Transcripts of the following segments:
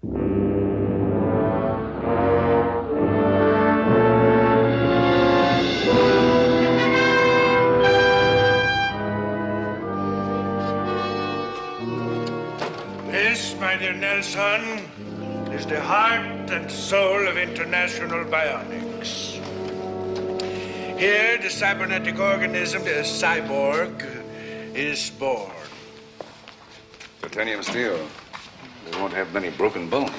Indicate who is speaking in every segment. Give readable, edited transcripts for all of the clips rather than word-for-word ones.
Speaker 1: This, my dear Nelson, is the heart and soul of international bionics. Here, the cybernetic organism, the cyborg, is born.
Speaker 2: Titanium steel. They won't have many broken bones.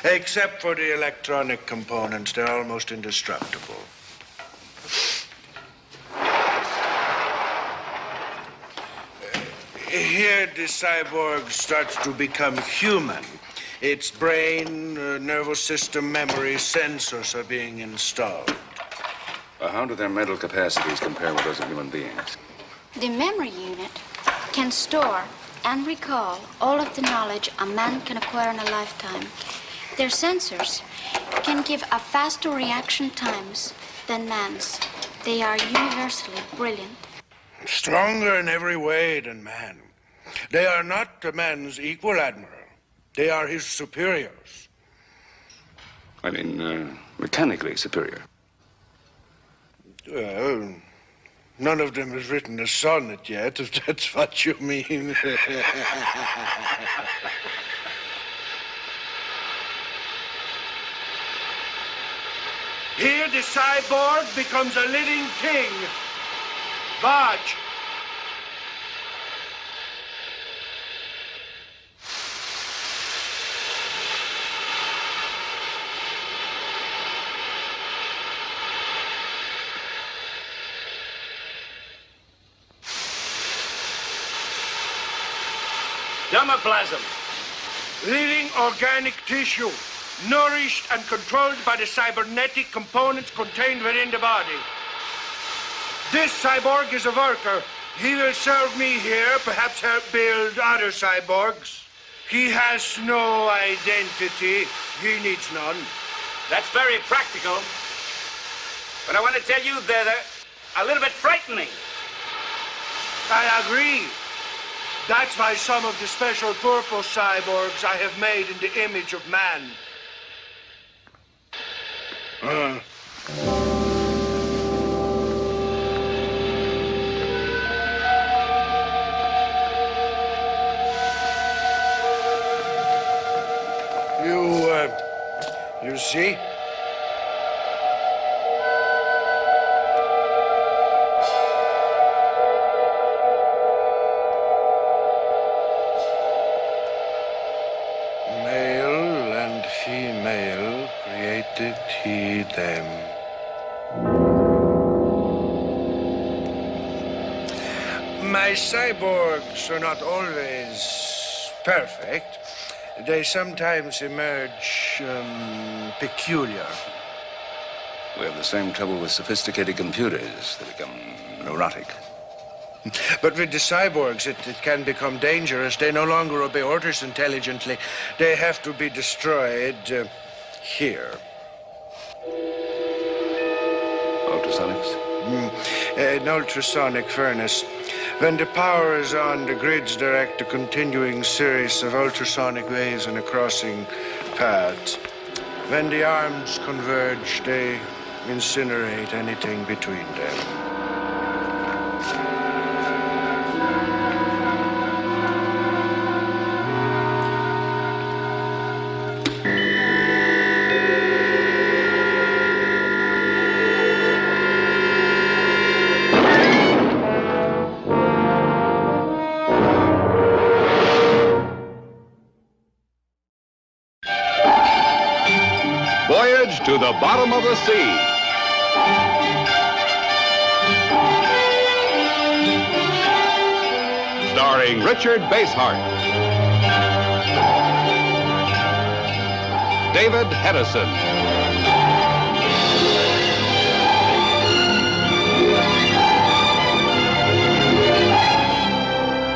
Speaker 1: Except for the electronic components, they're almost indestructible. Here, the cyborg starts to become human. Its brain, nervous system, memory, sensors are being installed.
Speaker 2: How do their mental capacities compare with those of human beings?
Speaker 3: The memory unit can store and recall all of the knowledge a man can acquire in a lifetime. Their sensors can give a faster reaction times than man's. They are universally brilliant.
Speaker 1: Stronger in every way than man. They are not man's equal, Admiral. They are his superiors.
Speaker 2: I mean, mechanically superior.
Speaker 1: Well, none of them has written a sonnet yet, if that's what you mean. Here, the cyborg becomes a living thing. Voyage.
Speaker 4: Dermoplasm.
Speaker 1: Living organic tissue, nourished and controlled by the cybernetic components contained within the body. This cyborg is a worker. He will serve me here, perhaps help build other cyborgs. He has no identity. He needs none.
Speaker 4: That's very practical. But I want to tell you they're a little bit frightening.
Speaker 1: I agree. That's why some of the special purpose cyborgs I have made in the image of man. You see? Male and female created he them. My cyborgs are not always perfect. They sometimes emerge peculiar.
Speaker 2: We have the same trouble with sophisticated computers. They become neurotic.
Speaker 1: But with the cyborgs, it can become dangerous. They no longer obey orders intelligently. They have to be destroyed here.
Speaker 2: Ultrasonics?
Speaker 1: An ultrasonic furnace. When the power is on, the grids direct a continuing series of ultrasonic waves in a crossing path. When the arms converge, they incinerate anything between them.
Speaker 5: Voyage to the bottom of the sea. Starring Richard Basehart, David Hedison,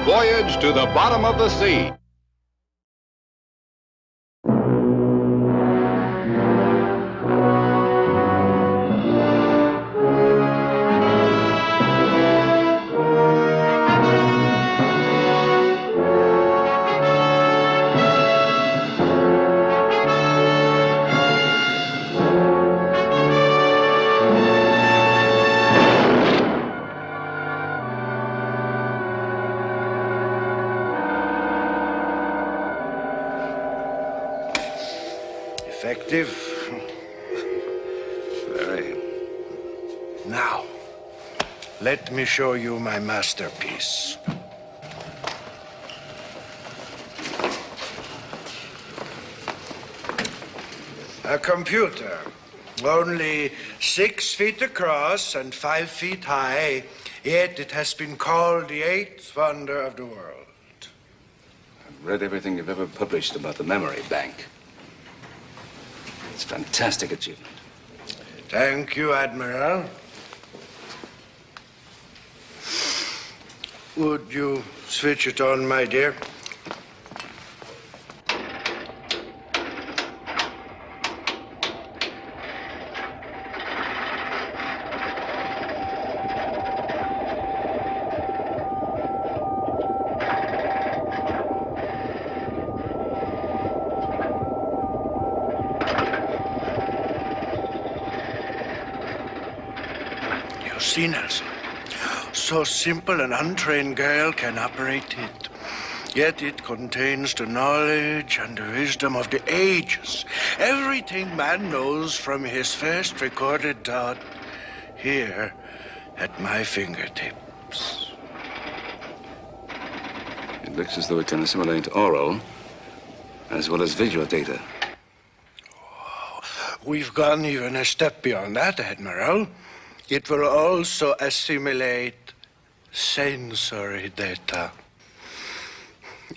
Speaker 5: Voyage to the bottom of the sea.
Speaker 1: effective.
Speaker 2: Very.
Speaker 1: Now, let me show you my masterpiece. A computer, only 6 feet across and 5 feet high, yet it has been called the 8th wonder of the world.
Speaker 2: I've read everything you've ever published about the memory bank. It's a fantastic achievement.
Speaker 1: Thank you, Admiral. Would you switch it on, my dear? You see, Nelson? So simple an untrained girl can operate it. Yet it contains the knowledge and the wisdom of the ages. Everything man knows from his first recorded thought here at my fingertips.
Speaker 2: It looks as though it can assimilate oral as well as visual data.
Speaker 1: We've gone even a step beyond that, Admiral. It will also assimilate sensory data.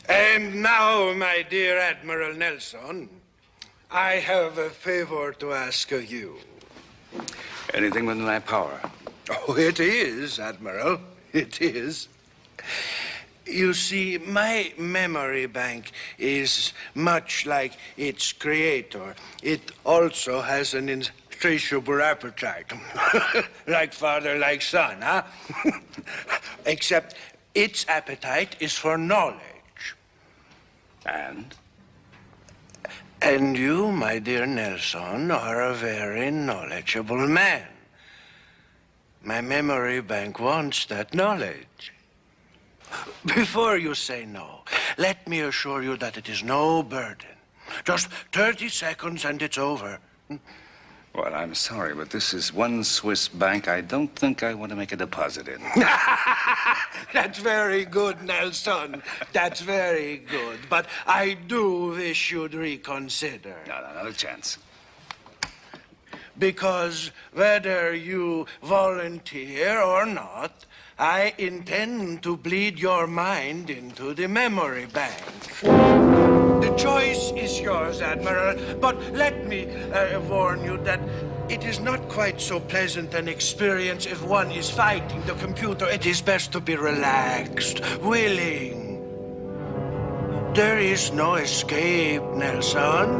Speaker 1: And now, my dear Admiral Nelson, I have a favor to ask of you.
Speaker 2: Anything within my power.
Speaker 1: Oh, it is, Admiral. It is. You see, my memory bank is much like its creator. It also has an insatiable appetite. Like father, like son, huh? Except its appetite is for knowledge.
Speaker 2: And?
Speaker 1: And you, my dear Nelson, are a very knowledgeable man. My memory bank wants that knowledge. Before you say no, let me assure you that it is no burden. Just 30 seconds and it's over.
Speaker 2: Well, I'm sorry, but this is one Swiss bank I don't think I want to make a deposit in.
Speaker 1: That's very good, Nelson. That's very good. But I do wish you'd reconsider.
Speaker 2: No, not a chance.
Speaker 1: Because whether you volunteer or not, I intend to bleed your mind into the memory bank. The choice is yours, Admiral, but let me warn you that it is not quite so pleasant an experience if one is fighting the computer. It is best to be relaxed, willing. There is no escape, Nelson.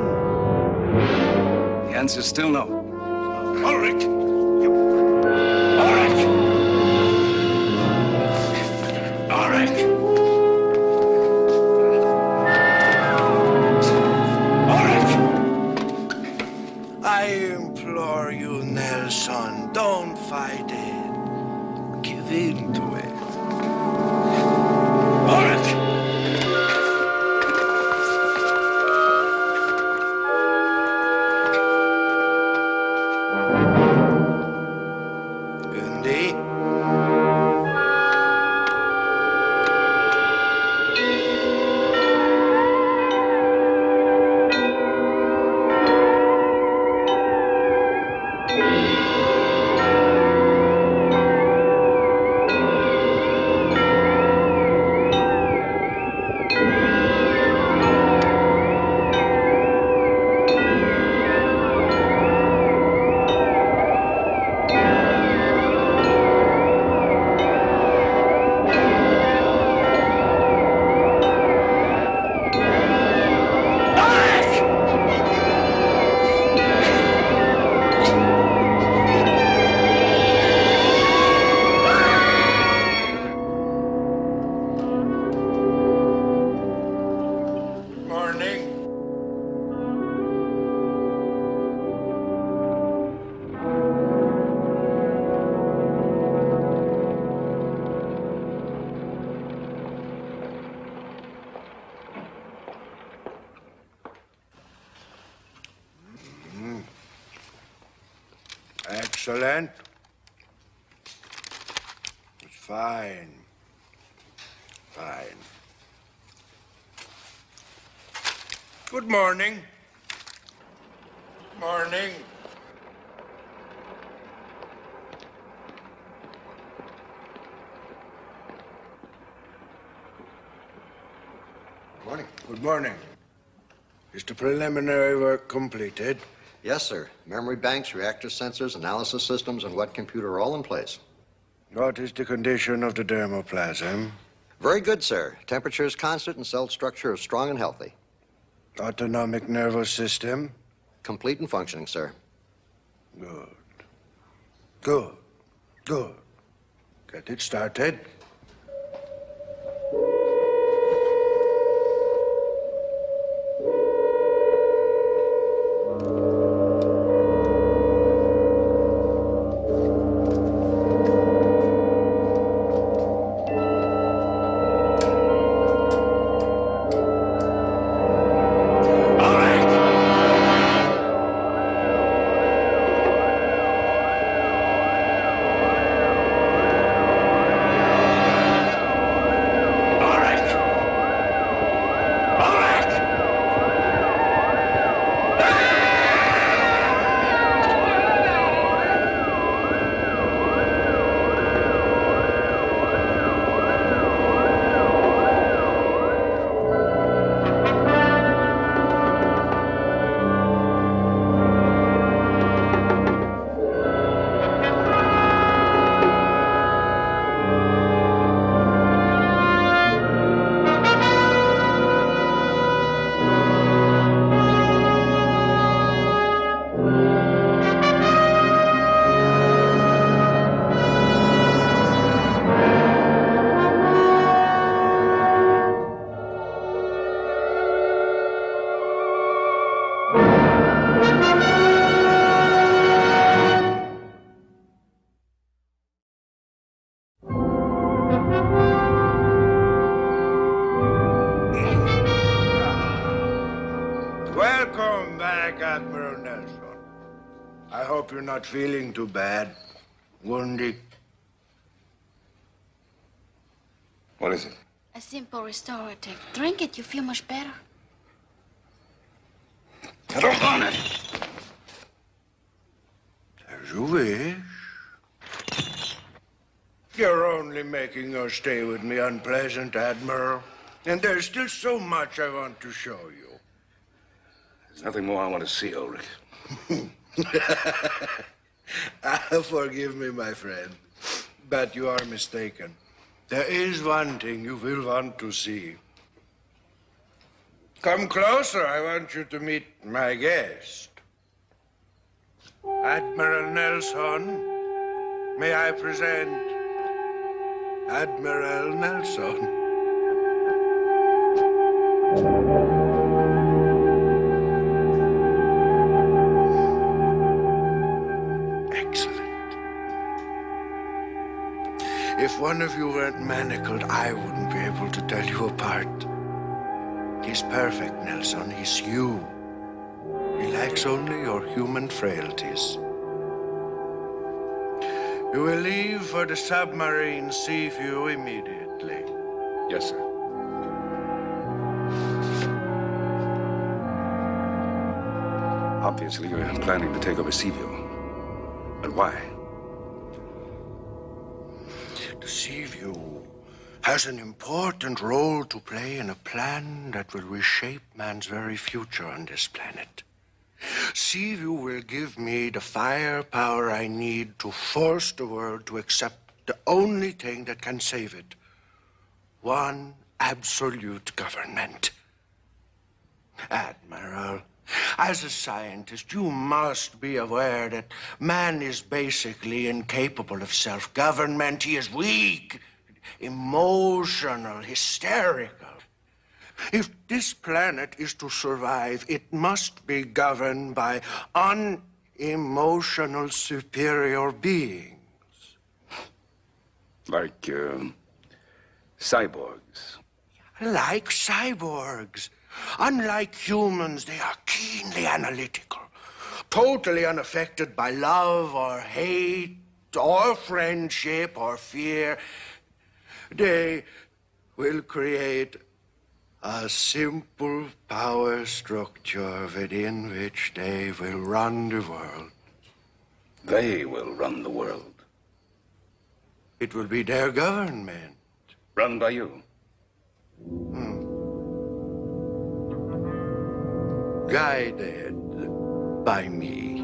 Speaker 2: The answer's still no.
Speaker 1: Ulrich! Ulrich! Ulrich! I implore you, Nelson, don't fight it. Give in to it. Ulrich! Undi? Excellent. It's fine. Fine. Good morning. Morning.
Speaker 6: Morning.
Speaker 1: Good morning. Is the preliminary work completed?
Speaker 6: Yes, sir. Memory banks, reactor sensors, analysis systems, and wet computer are all in place.
Speaker 1: What is the condition of the dermoplasm?
Speaker 6: Very good, sir. Temperature is constant and cell structure is strong and healthy.
Speaker 1: Autonomic nervous system?
Speaker 6: Complete and functioning, sir.
Speaker 1: Good. Good. Good. Get it started. Welcome back, Admiral Nelson. I hope you're not feeling too bad. Wounded.
Speaker 2: What is it?
Speaker 3: A simple restorative. Drink it, you feel much better.
Speaker 2: I don't want it.
Speaker 1: As you wish. You're only making your stay with me unpleasant, Admiral. And there's still so much I want to show you.
Speaker 2: There's nothing more I want to see, Ulrich.
Speaker 1: Forgive me, my friend, but you are mistaken. There is one thing you will want to see. Come closer. I want you to meet my guest. Admiral Nelson, may I present Admiral Nelson? If one of you weren't manacled, I wouldn't be able to tell you apart. He's perfect, Nelson. He's you. He lacks only your human frailties. You will leave for the submarine Seaview immediately.
Speaker 2: Yes, sir. Obviously, you're planning to take over Seaview. But why?
Speaker 1: The Seaview has an important role to play in a plan that will reshape man's very future on this planet. Seaview will give me the firepower I need to force the world to accept the only thing that can save it. One absolute government. Admiral, as a scientist, you must be aware that man is basically incapable of self-government. He is weak, emotional, hysterical. If this planet is to survive, it must be governed by unemotional superior beings.
Speaker 2: Like, cyborgs.
Speaker 1: Like cyborgs. Unlike humans, they are keenly analytical, totally unaffected by love or hate or friendship or fear. They will create a simple power structure within which they will run the world.
Speaker 2: They will run the world.
Speaker 1: It will be their government.
Speaker 2: Run by you.
Speaker 1: Guided by me.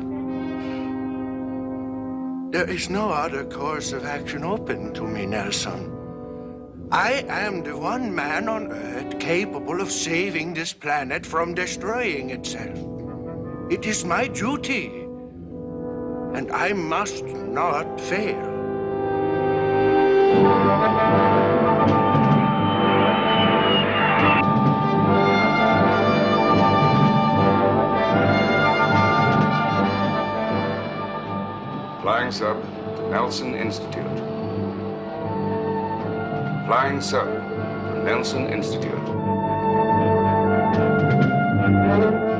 Speaker 1: There is no other course of action open to me, Nelson. I am the one man on Earth capable of saving this planet from destroying itself. It is my duty, and I must not fail.
Speaker 2: Flying sub to Nelson Institute. Flying sub to Nelson Institute.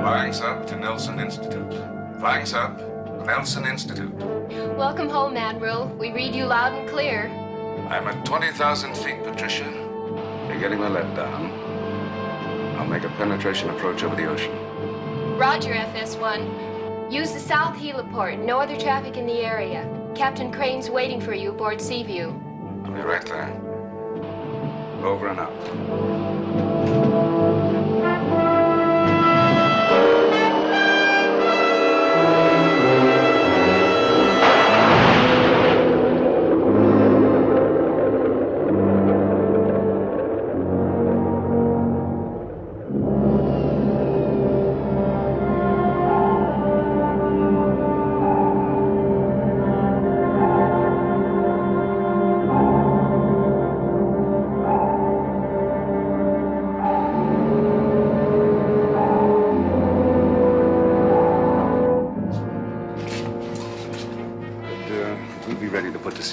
Speaker 2: Flying sub to Nelson Institute. Flying sub to Nelson Institute.
Speaker 7: Welcome home, Admiral. We read you loud and clear.
Speaker 2: I'm at 20,000 feet, Patricia. You're getting the let down. I'll make a penetration approach over the ocean.
Speaker 7: Roger, FS1. Use the south heliport. No other traffic in the area. Captain Crane's waiting for you aboard Seaview.
Speaker 2: I'll be right there. Over and out.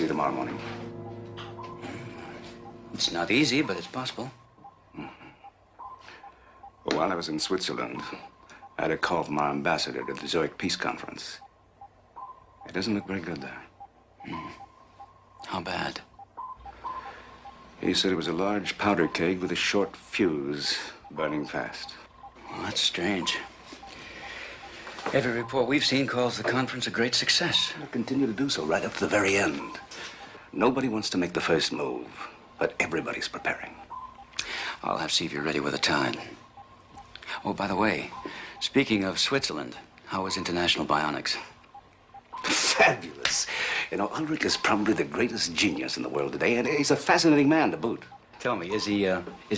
Speaker 2: Tomorrow morning.
Speaker 8: It's not easy, but it's possible.
Speaker 2: Well, while I was in Switzerland, I had a call from our ambassador to the Zurich Peace Conference. It doesn't look very good there.
Speaker 8: How bad?
Speaker 2: He said it was a large powder keg with a short fuse burning fast.
Speaker 8: Well, that's strange. Every report we've seen calls the conference a great success.
Speaker 2: It'll continue to do so right up to the very end. Nobody wants to make the first move, but everybody's preparing.
Speaker 8: I'll have Seaview ready with a time. Oh, by the way, speaking of Switzerland, how is international bionics?
Speaker 2: Fabulous. You know, Ulrich is probably the greatest genius in the world today, and he's a fascinating man to boot.
Speaker 8: Tell me, is he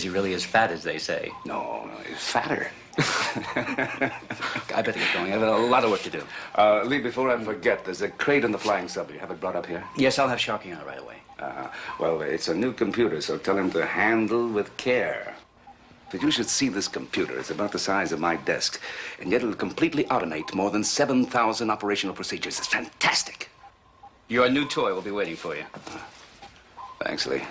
Speaker 8: really as fat as they say?
Speaker 2: No, he's fatter.
Speaker 8: I better get going. I have a lot of work to do.
Speaker 2: Lee, before I forget, there's a crate on the flying sub. You have it brought up here?
Speaker 8: Yes, I'll have Sharky on it right away.
Speaker 2: Well, it's a new computer, so tell him to handle with care. But you should see this computer. It's about the size of my desk, and yet it'll completely automate more than 7,000 operational procedures. It's fantastic.
Speaker 8: Your new toy will be waiting for you.
Speaker 2: Thanks, Lee.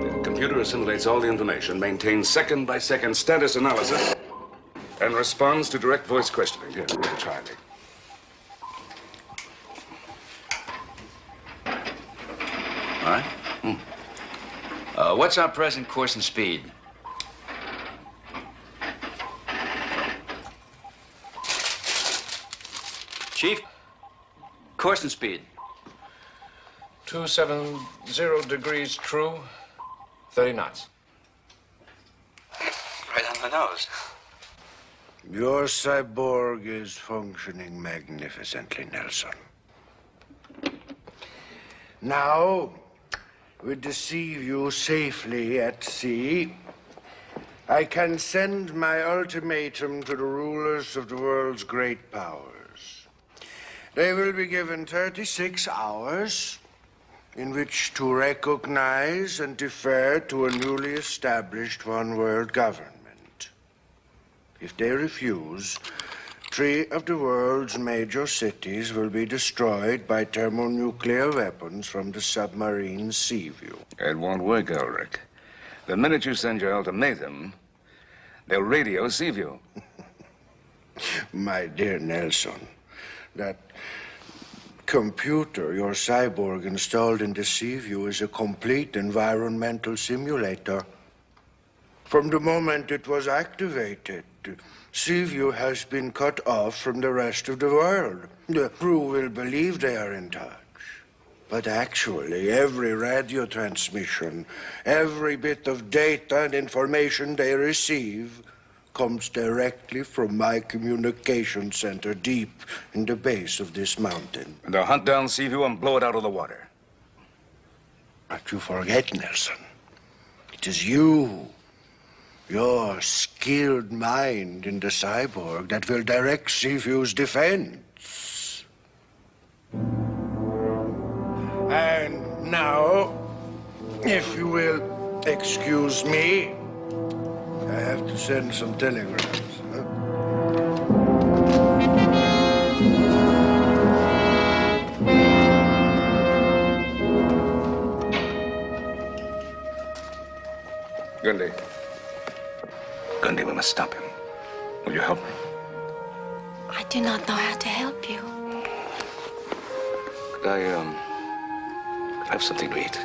Speaker 2: The computer assimilates all the information, maintains second-by-second status analysis, and responds to direct voice questioning. Here, give it a try, Lee.
Speaker 8: All right. What's our present course and speed? Chief, course and speed.
Speaker 9: 270 degrees true, 30 knots.
Speaker 8: Right on the nose.
Speaker 1: Your cyborg is functioning magnificently, Nelson. Now, with the Seaview safely at sea, I can send my ultimatum to the rulers of the world's great powers. They will be given 36 hours in which to recognize and defer to a newly established one-world government. If they refuse,
Speaker 10: 3 of the world's major cities will be destroyed by thermonuclear weapons from the submarine Seaview.
Speaker 2: It won't work, Ulrich. The minute you send your ultimatum, they'll radio Seaview.
Speaker 10: My dear Nelson, that computer your cyborg installed in the Seaview is a complete environmental simulator. From the moment it was activated, Seaview has been cut off from the rest of the world. The crew will believe they are in touch. But actually, every radio transmission, every bit of data and information they receive comes directly from my communication center deep in the base of this mountain.
Speaker 2: And they'll hunt down Seaview and blow it out of the water.
Speaker 10: But you forget, Nelson. It is you, your skilled mind in the cyborg, that will direct Seaview's defense. And now, if you will excuse me, I have to send some telegrams.
Speaker 2: Gundy. Gundy, we must stop him. Will you help me?
Speaker 3: I do not know how to help you.
Speaker 2: Could I have something to eat?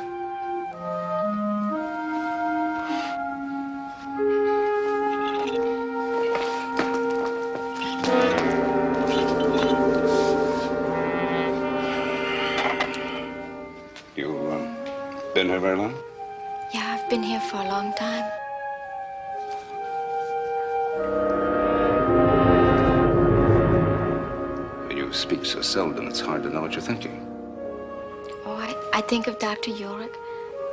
Speaker 2: Been here very long?
Speaker 3: Yeah, I've been here for a long time.
Speaker 2: You speak so seldom, it's hard to know what you're thinking.
Speaker 3: Oh, I think of Dr. Ulrich.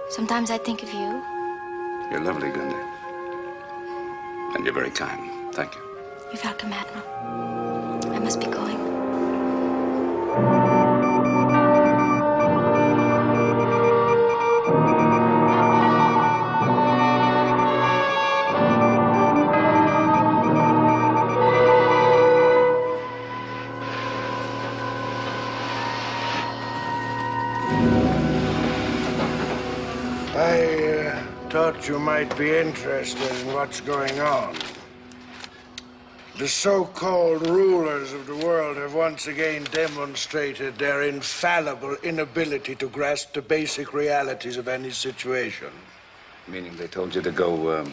Speaker 3: Sometimes I think of you.
Speaker 2: You're lovely, Gundy. And you're very kind. Thank you.
Speaker 3: You're welcome, Admiral. I must be going.
Speaker 10: Thought you might be interested in what's going on. The so-called rulers of the world have once again demonstrated their infallible inability to grasp the basic realities of any situation.
Speaker 2: Meaning they told you to go,
Speaker 10: Well,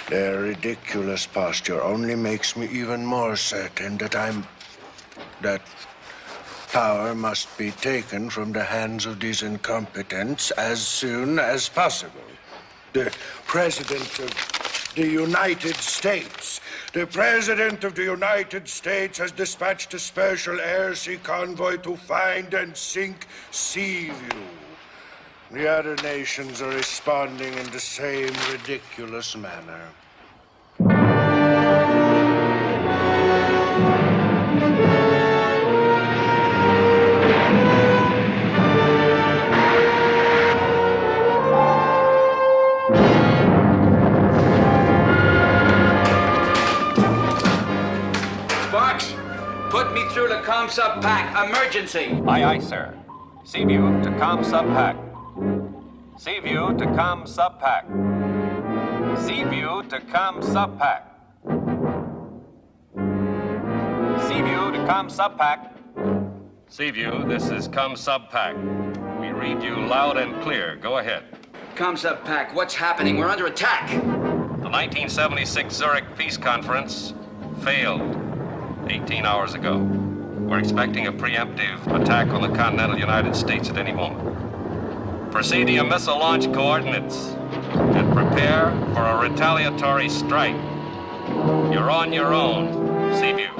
Speaker 10: their ridiculous posture only makes me even more certain that power must be taken from the hands of these incompetents as soon as possible. The President of the United States. The President of the United States has dispatched a special air-sea convoy to find and sink Seaview. The other nations are responding in the same ridiculous manner.
Speaker 8: Put me through to comm sub pack. Emergency.
Speaker 11: Aye, aye, sir. Seaview to comm sub pack. Seaview to comm sub pack. Seaview to comm sub pack. Seaview to comm sub pack. Seaview, this is comm sub pack. We read you loud and clear. Go ahead.
Speaker 8: Comm sub pack. What's happening? We're under attack.
Speaker 11: The 1976 Zurich Peace Conference failed 18 hours ago. We're expecting a preemptive attack on the continental United States at any moment. Proceed to your missile launch coordinates and prepare for a retaliatory strike. You're on your own, Seaview.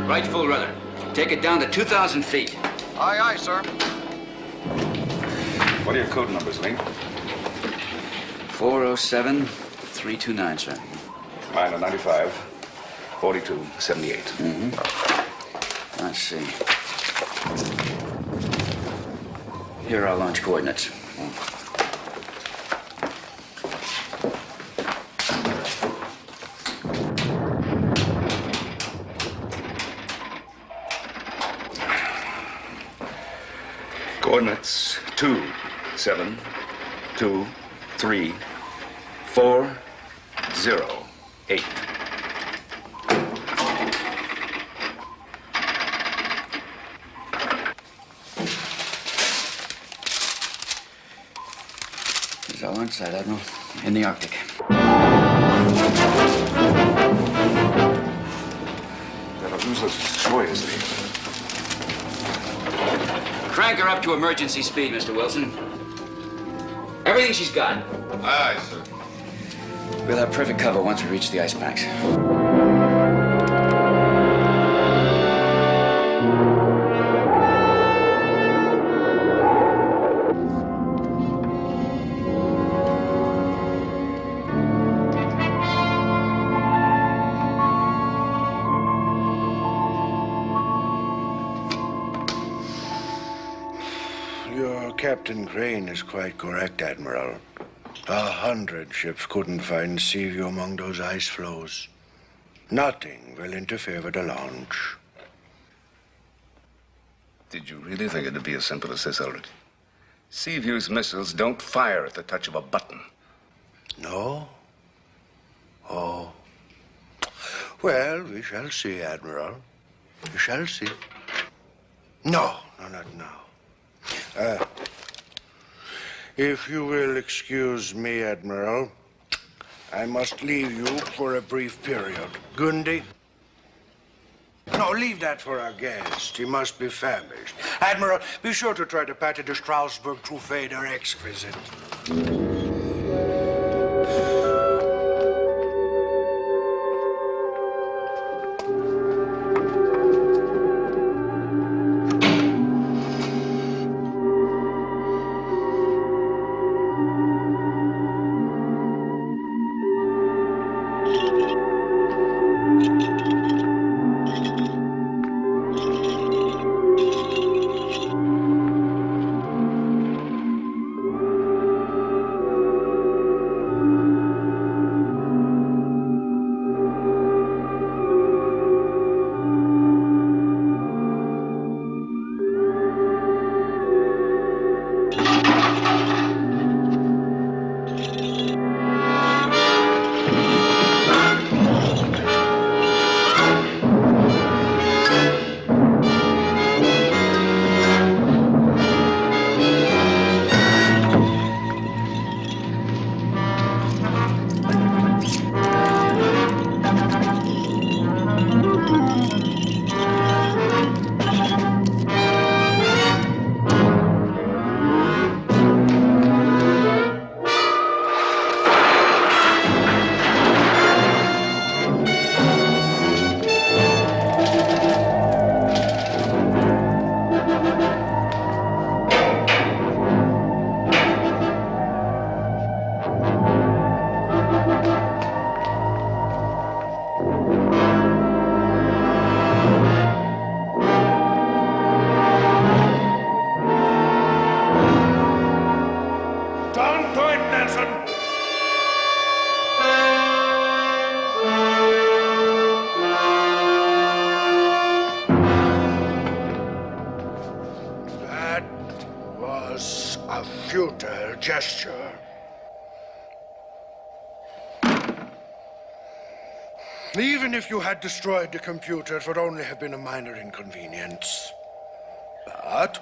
Speaker 8: Right full rudder. Take it down to 2,000 feet.
Speaker 6: Aye, aye, sir.
Speaker 2: What are your code numbers, Lee?
Speaker 8: 407-329, sir.
Speaker 2: Mine are 95, 42, 78.
Speaker 8: Mm-hmm. Let's see. Here are our launch coordinates.
Speaker 2: Coordinates 2, 7, 2, 3, 4, 0, 8.
Speaker 8: Here's our launch site, Admiral, in the Arctic.
Speaker 2: That'll use us joyously.
Speaker 8: Crank her up to emergency speed, Mr. Wilson. Everything she's got.
Speaker 5: Aye, aye, sir.
Speaker 8: We'll have perfect cover once we reach the ice packs.
Speaker 10: Captain Crane is quite correct, Admiral. 100 ships couldn't find sea view among those ice floes. Nothing will interfere with the launch.
Speaker 2: Did you really think it'd be as simple as this, Eldred? Seaview's missiles don't fire at the touch of a button.
Speaker 10: No? Oh. Well, we shall see, Admiral. We shall see. No, not now. If you will excuse me, Admiral, I must leave you for a brief period. Gundy? No, leave that for our guest. He must be famished. Admiral, be sure to try to patty the Strasbourg Trophée their ex-visit. Gesture. Even if you had destroyed the computer, it would only have been a minor inconvenience. But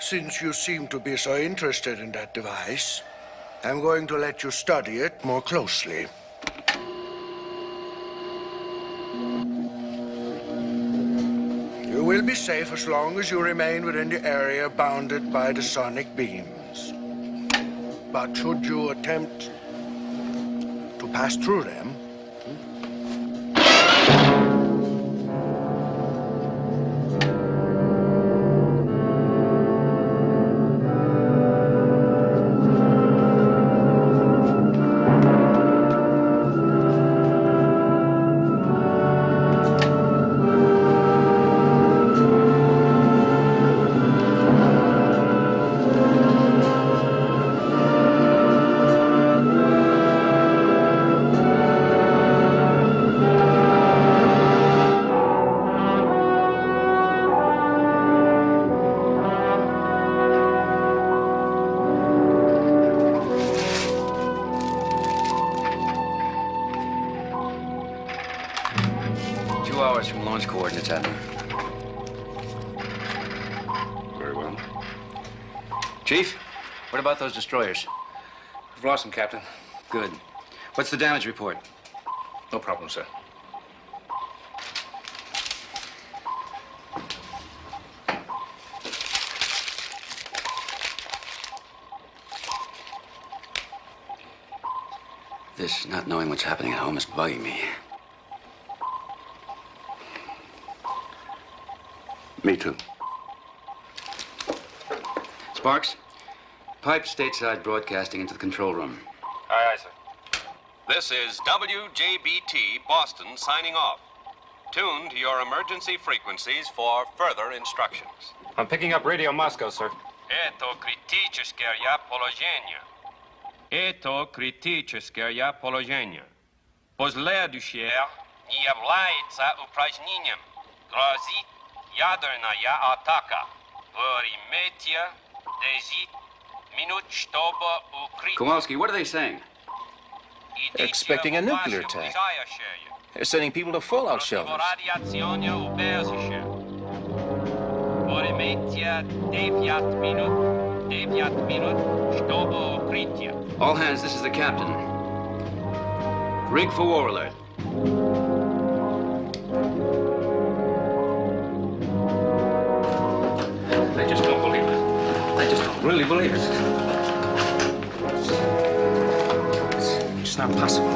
Speaker 10: since you seem to be so interested in that device, I'm going to let you study it more closely. You will be safe as long as you remain within the area bounded by the sonic beams. But should you attempt to pass through them,
Speaker 8: Chief, what about those destroyers?
Speaker 9: We've lost them, Captain.
Speaker 8: Good. What's the damage report?
Speaker 9: No problem, sir.
Speaker 8: This not knowing what's happening at home is bugging me.
Speaker 2: Me too.
Speaker 8: Sparks, pipe stateside broadcasting into the control room.
Speaker 11: Aye, aye, sir. This is WJBT Boston signing off. Tune to your emergency frequencies for further instructions.
Speaker 9: I'm picking up Radio Moscow, sir.
Speaker 11: Это критическое положение. Это критическое положение. Последующее не является упражнением. Грозит ядерная атака. Вы имеете 10 минут, чтобы укрыть.
Speaker 8: Kowalski, what are they saying?
Speaker 12: They're expecting a nuclear attack. They're sending people to fallout shelters.
Speaker 11: Радиационное убежище. Вы имеете 9 минут, чтобы укрытие.
Speaker 8: All hands, this is the captain. Rig for war alert. I just don't believe it. I just don't really believe it. It's not possible.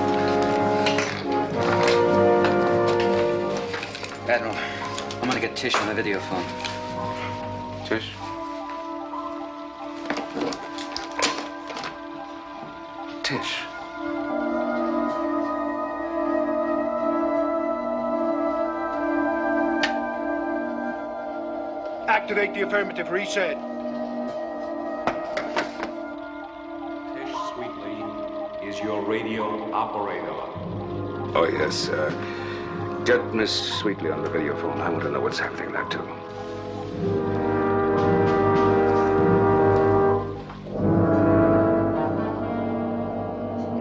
Speaker 8: Admiral, I'm gonna get Tish on the video phone.
Speaker 2: Tish? Tish.
Speaker 1: Activate the affirmative reset.
Speaker 5: Tish Sweetley is your radio operator.
Speaker 2: Oh, yes. Get Miss Sweetley on the video phone. I want to know what's happening there, too.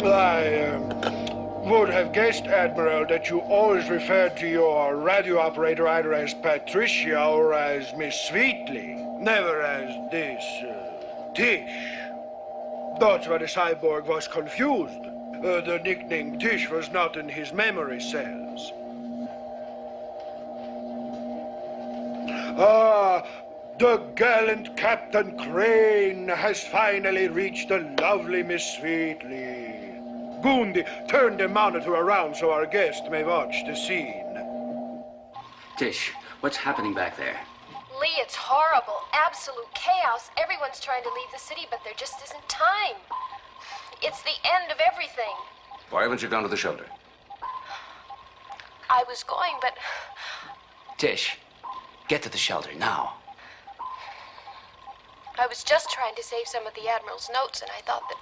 Speaker 1: I would have guessed, Admiral, that you always referred to your radio operator either as Patricia or as Miss Sweetley, never as this Tish. That's why the cyborg was confused. The nickname Tish was not in his memory cells. Ah, the gallant Captain Crane has finally reached the lovely Miss Sweetley. Gundi, turn the monitor around so our guest may watch the scene.
Speaker 8: Tish, what's happening back there?
Speaker 7: Lee, it's horrible. Absolute chaos. Everyone's trying to leave the city, but there just isn't time. It's the end of everything.
Speaker 2: Why haven't you gone to the shelter?
Speaker 7: I was going, but...
Speaker 8: Tish, get to the shelter now.
Speaker 7: I was just trying to save some of the Admiral's notes, and I thought that...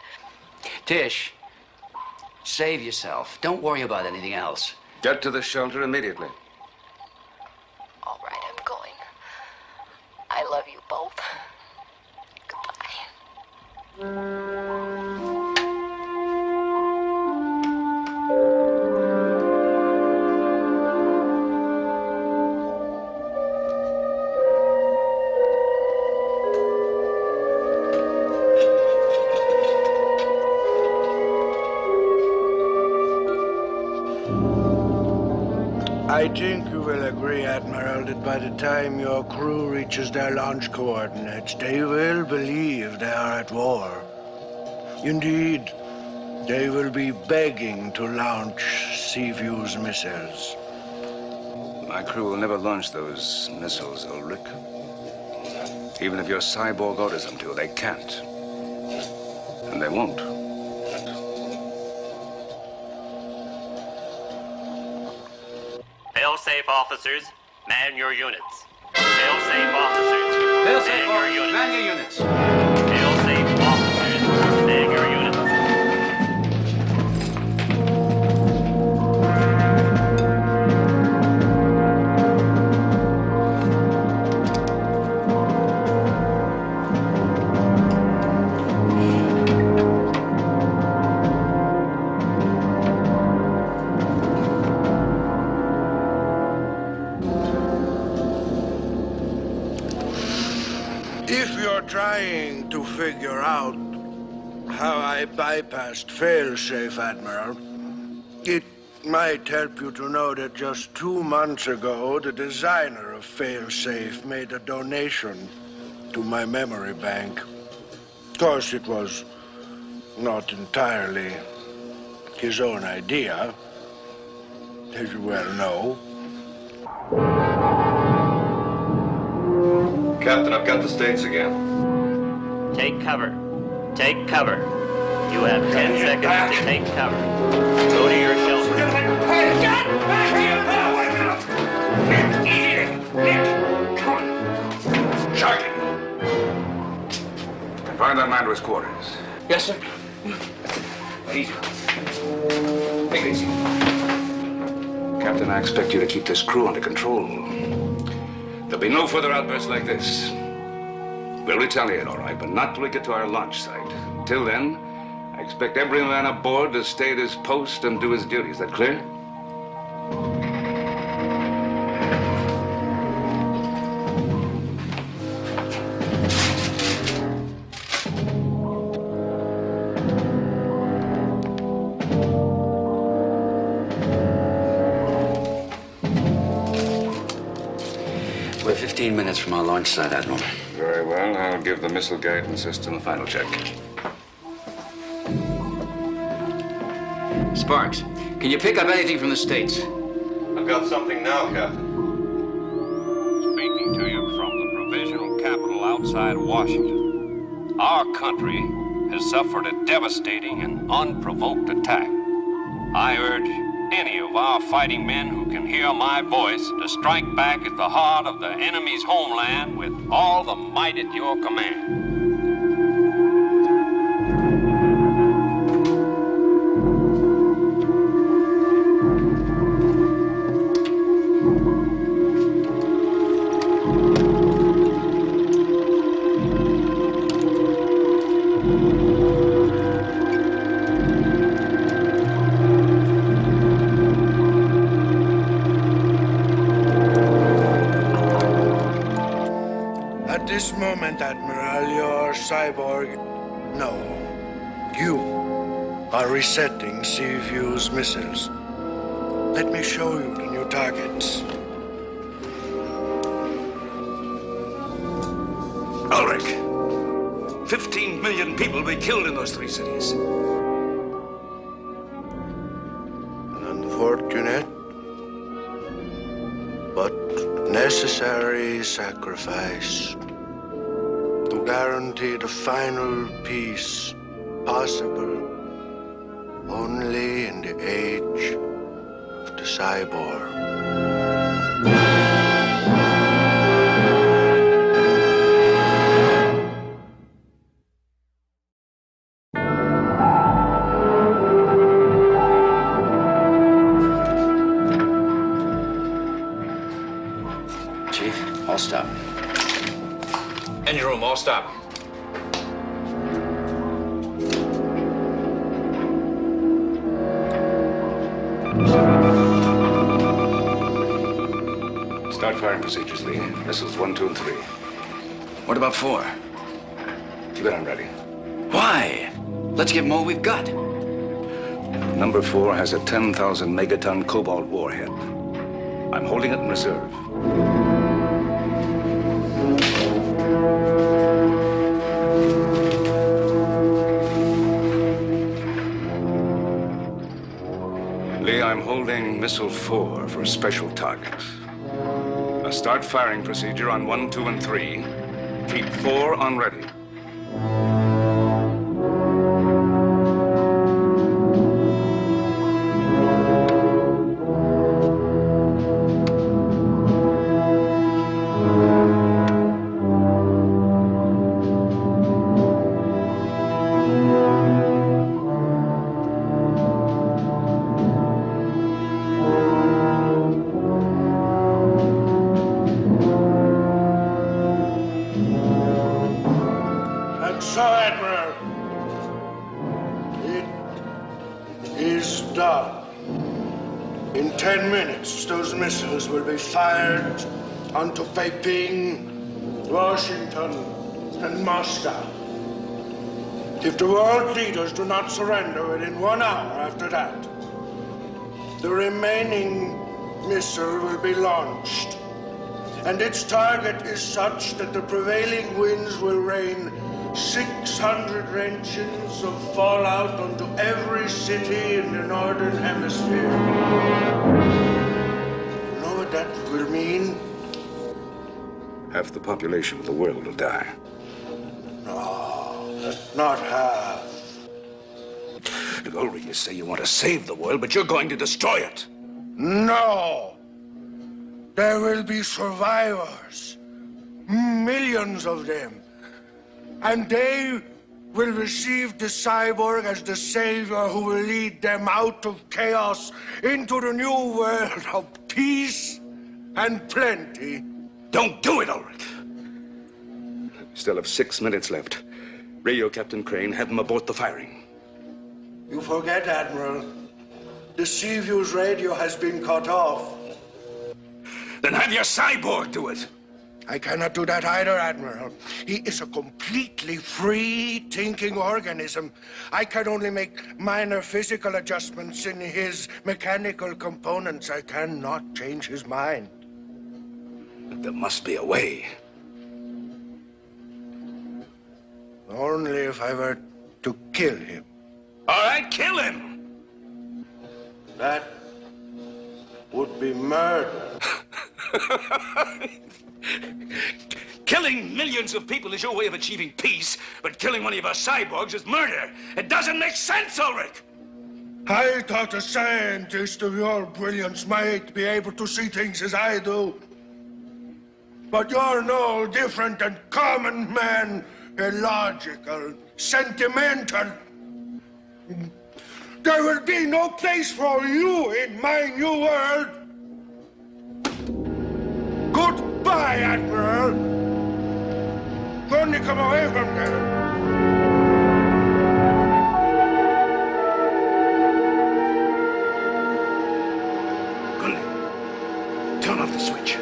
Speaker 8: Tish, save yourself. Don't worry about anything else.
Speaker 2: Get to the shelter immediately.
Speaker 7: All right, I'm going. I love you both. Goodbye.
Speaker 10: I think you will agree, Admiral, that by the time your crew reaches their launch coordinates, they will believe they are at war. Indeed, they will be begging to launch Seaview's missiles.
Speaker 2: My crew will never launch those missiles, Ulrich. Even if your cyborg orders them to, they can't. And they won't.
Speaker 13: Fail-safe officers, man your units. Fail-safe officers,
Speaker 8: Fail-safe
Speaker 13: man your units.
Speaker 8: Man your units.
Speaker 13: Fail-safe officers, man your units.
Speaker 10: If you're trying to figure out how I bypassed failsafe, Admiral, it might help you to know that just 2 months ago, the designer of failsafe made a donation to my memory bank. Of course, it was not entirely his own idea, as you well know.
Speaker 11: Captain, I've got the States again.
Speaker 13: Take cover. Take cover. You have 10 seconds to take cover. Go to your shelter.
Speaker 1: Hey, get back here, pal! Nick, easy! Nick, come on.
Speaker 2: Sharky! Find that man to his quarters.
Speaker 9: Yes, sir.
Speaker 2: Easy. Take it easy. Captain, I expect you to keep this crew under control. There'll be no further outbursts like this. We'll retaliate, all right, but not till we get to our launch site. Till then, I expect every man aboard to stay at his post and do his duty. Is that clear?
Speaker 8: We're 15 minutes from our launch site, Admiral.
Speaker 2: Very well. I'll give the missile guidance system a final check.
Speaker 8: Sparks, can you pick up anything from the States?
Speaker 11: I've got something now, Captain.
Speaker 14: Speaking to you from the provisional capital outside Washington. Our country has suffered a devastating and unprovoked attack. I urge any of our fighting men who can hear my voice to strike back at the heart of the enemy's homeland with all the might at your command.
Speaker 10: At this moment, Admiral, your Cyborg... No. You are resetting Seaview's missiles. Let me show you the new targets.
Speaker 2: Ulrich! 15 million people will be killed in those 3 cities.
Speaker 10: An unfortunate but necessary sacrifice to guarantee the final peace possible only in the age of the cyborg.
Speaker 8: Chief, all stop.
Speaker 9: Engine room, all stop.
Speaker 2: Start firing procedures, Lee. Missiles 1, 2, and 3.
Speaker 8: What about 4?
Speaker 2: Keep it on ready.
Speaker 8: Why? Let's give them all we've got.
Speaker 2: Number 4 has a 10,000 megaton cobalt warhead. I'm holding it in reserve. Lee, I'm holding Missile 4 for a special target. Now start firing procedure on 1, 2, and 3. Keep 4 on ready.
Speaker 10: And so, Admiral, it is done. In 10 minutes, those missiles will be fired onto Peiping, Washington, and Moscow. If the world leaders do not surrender within 1 hour after that, the remaining missile will be launched. And its target is such that the prevailing winds will rain 600 wrenches of fallout onto every city in the northern hemisphere. You know what that will mean?
Speaker 2: Half the population of the world will die.
Speaker 10: No, not half.
Speaker 2: Ulrich, you say you want to save the world, but you're going to destroy it.
Speaker 10: No! There will be survivors. Millions of them. And they will receive the cyborg as the savior who will lead them out of chaos into the new world of peace and plenty.
Speaker 2: Don't do it, Ulrich. Still have 6 minutes left. Radio Captain Crane, have him abort the firing.
Speaker 10: You forget, Admiral. The Seaview's radio has been cut off.
Speaker 2: Then have your cyborg do it.
Speaker 10: I cannot do that either, Admiral. He is a completely free thinking organism. I can only make minor physical adjustments in his mechanical components. I cannot change his mind.
Speaker 2: But there must be a way.
Speaker 10: Only if I were to kill him.
Speaker 2: All right, kill him!
Speaker 10: That would be murder.
Speaker 2: Killing millions of people is your way of achieving peace, but killing one of your cyborgs is murder. It doesn't make sense, Ulrich!
Speaker 10: I thought a scientist of your brilliance might be able to see things as I do. But you're no different than common man, illogical, sentimental. There will be no place for you in my new world. Goodbye, Admiral. Only come away from there.
Speaker 2: Turn off the switch.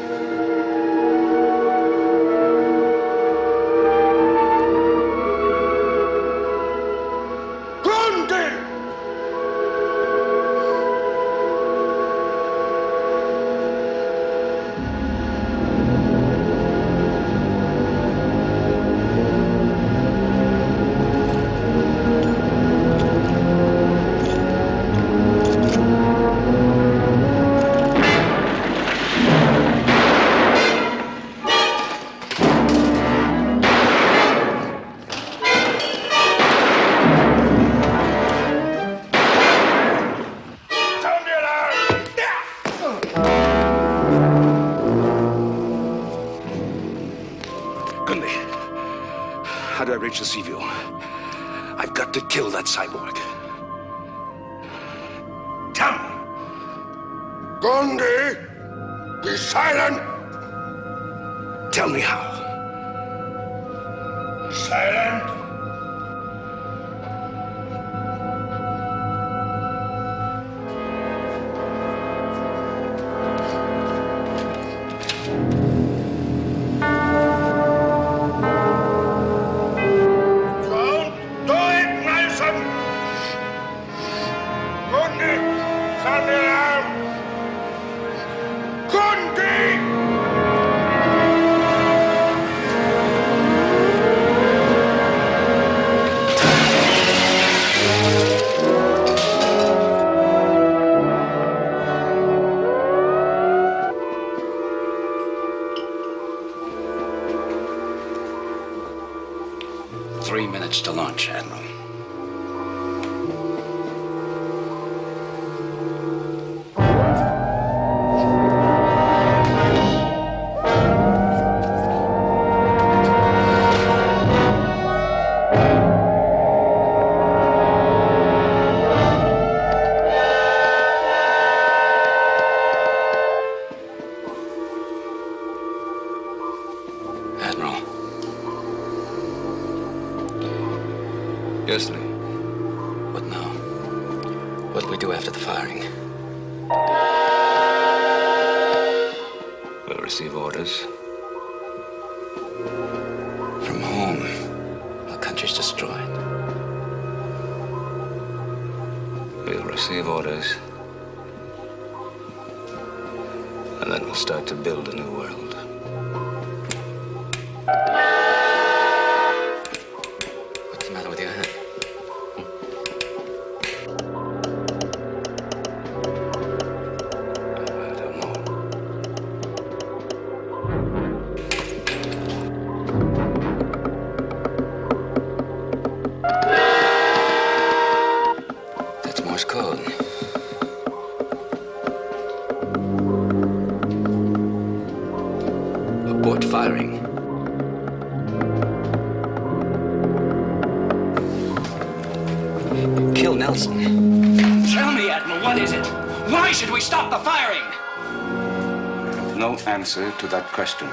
Speaker 2: How do I reach the Seaview? I've got to kill that cyborg. Tell me.
Speaker 10: Gandhi, be silent.
Speaker 2: Tell me how.
Speaker 10: Silent.
Speaker 8: To launch, Admiral.
Speaker 2: Yes, Lee.
Speaker 8: What now? What do we do after the firing?
Speaker 2: We'll receive orders.
Speaker 8: From home.
Speaker 2: country's destroyed. We'll receive orders. And then we'll start to build a new world. What's the matter with your hand? I don't know. That's Morse code. Abort firing. Kill Nelson.
Speaker 8: Tell me, Admiral, what is it? Why should we stop the firing?
Speaker 2: I have no answer to that question.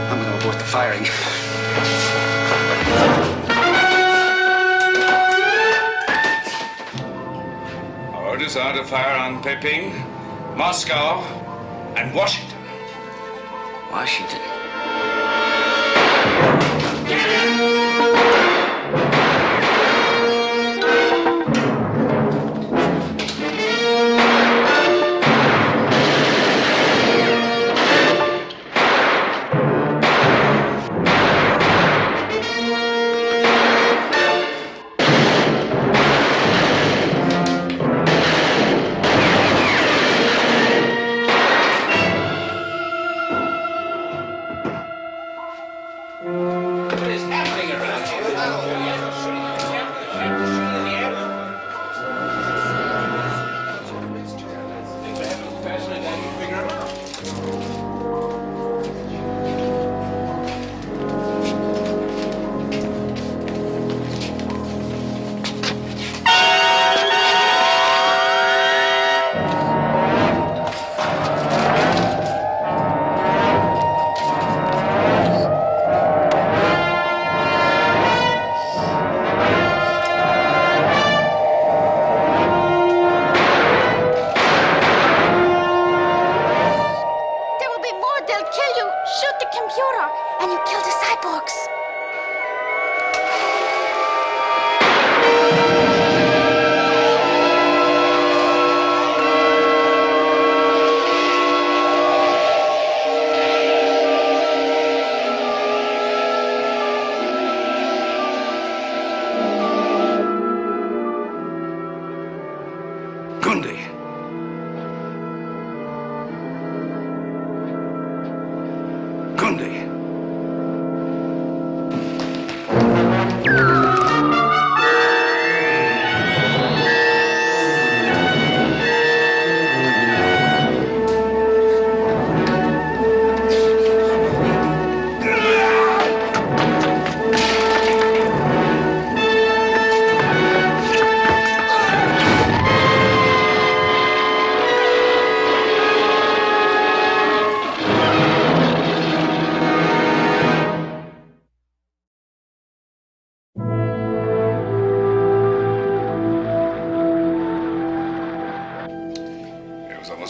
Speaker 2: I'm going to abort the firing.
Speaker 4: Orders are to fire on Peiping, Moscow, and Washington.
Speaker 8: Washington.
Speaker 3: And you killed the cyborgs.
Speaker 2: Gundy. Gundy.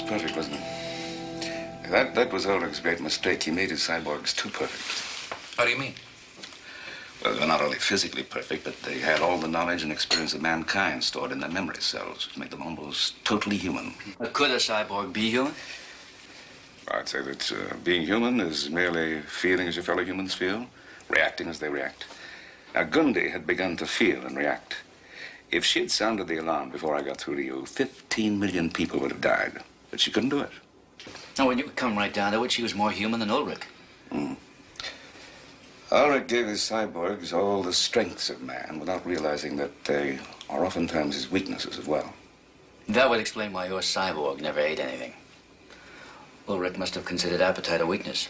Speaker 2: Perfect, wasn't it? That was Ulrich's great mistake. He made his cyborgs too perfect.
Speaker 8: How do you mean?
Speaker 2: Well, they were not only physically perfect, but they had all the knowledge and experience of mankind stored in their memory cells, which made them almost totally human.
Speaker 8: Could a cyborg be human?
Speaker 2: I'd say that being human is merely feeling as your fellow humans feel, reacting as they react. Now, Gundy had begun to feel and react. If she'd sounded the alarm before I got through to you, 15 million people would have died. But she couldn't do it.
Speaker 8: No, when you come right down to it, she was more human than Ulrich.
Speaker 2: Ulrich gave his cyborgs all the strengths of man without realizing that they are oftentimes his weaknesses as well.
Speaker 8: That would explain why your cyborg never ate anything. Ulrich must have considered appetite a weakness.